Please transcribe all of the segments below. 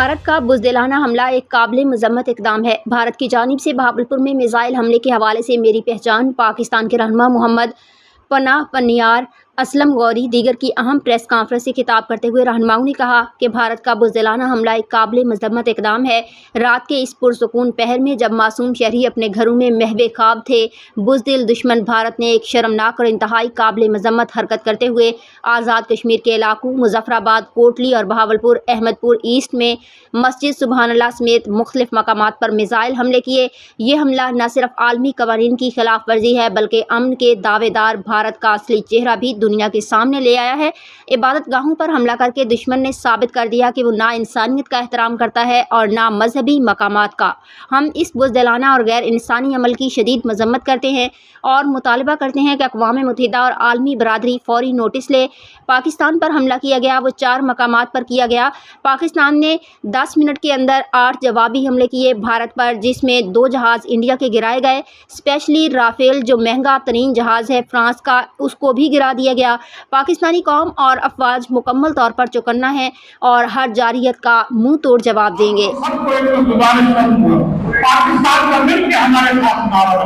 भारत का बुज़दिलाना हमला एक काबिल मज़म्मत इक़दाम है। भारत की जानिब से बहावलपुर में मिसाइल हमले के हवाले से मेरी पहचान, पाकिस्तान के रहनुमा मोहम्मद पनाह पन्नियार, असलम गौरी दीगर की अहम प्रेस कॉन्फ्रेंस से खिताब करते हुए रहनुमाओं ने कहा कि भारत का बुज़दिलाना हमला एक काबिल मज़म्मत इक़दाम है। रात के इस पुरसुकून पहर में जब मासूम शहरी अपने घरों में महवे ख्वाब थे, बुज़दिल दुश्मन भारत ने एक शर्मनाक और इंतहाई काबिल मज़म्मत हरकत करते हुए आज़ाद कश्मीर के इलाकों मुज़फ़्फ़राबाद, कोटली और बहावलपुर, अहमदपुर ईस्ट में मस्जिद सुबहानल्लाह समेत मुख्तलिफ मकामात पर मिसाइल हमले किए। ये हमला न सिर्फ आलमी कवानीन की खिलाफ वर्जी है बल्कि अमन के दावेदार भारत का असली चेहरा भी दुनिया के सामने ले आया है। इबादत गाहों पर हमला करके दुश्मन ने साबित कर दिया कि वो ना इंसानियत का एहतराम करता है और ना मजहबी मकामात का। हम इस बुज़दिलाना और गैर इंसानी अमल की शदीद मजम्मत करते हैं और मुतालबा करते हैं कि अक़वाम मुत्तहिदा और आलमी बरादरी फौरी नोटिस ले। पाकिस्तान पर हमला किया गया वो 4 मकामात पर किया गया। पाकिस्तान ने 10 मिनट के अंदर 8 जवाबी हमले किए भारत पर, जिसमें 2 जहाज़ इंडिया के गिराए गए। स्पेशली राफेल जो महंगा तरीन जहाज़ है फ्रांस का, उसको भी गिरा दिया गया। पाकिस्तानी कौम और अफवाज मुकम्मल तौर पर चौकन्ना है और हर जारियत का मुंह तोड़ जवाब देंगे। पाकिस्तान का मिल के हमारे साथ नारा है,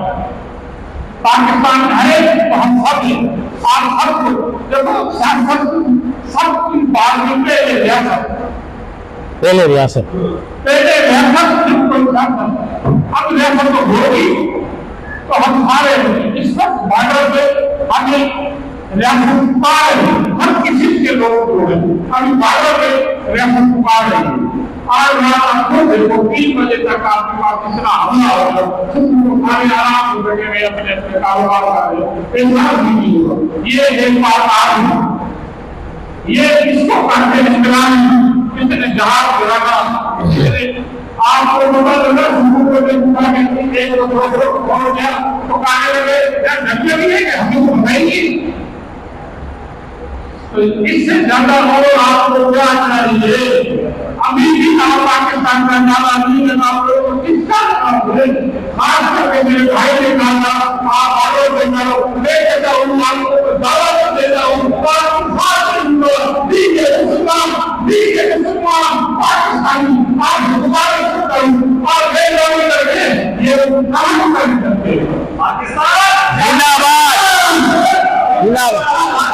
पाकिस्तान है तो हम सब हैं। आप सबको देखो, सब पहले रियासत अब रियासत तो होगी तो हम सारे इस वक्त बॉर्डर पे हमें रियासत पा रहे हैं। हर किसी के लोग अभी बॉर्डर पे रियासत पा रहे हैं। और आपको देखो 3 बजे तक आपके पास इतना हमला होगा, सारे आराम से बैठे हुए अपने अपने कारोबार कर रहे हैं। ये एक बात आज है, ये इसको कहते हैं इस्लाम। किसने जहाज गिराना, आपको मोबाइल एक हो गया तो कहने लगे भी है कि हमें तो बताएंगे। तो इससे ज्यादा और आपको क्या चाहिए? अभी भी आप पाकिस्तान का नारा नहीं है, आप लोगों को किसका नाम है? खास करके मेरे भाई ने कहा आप आगे से करो, मैं कहता हूँ आपको दावत दे रहा हूँ, पाकिस्तानी आज दोबारा करता हूँ और मैं लोग करके ये काम कर सकते हैं। पाकिस्तान जिंदाबाद, जिंदाबाद।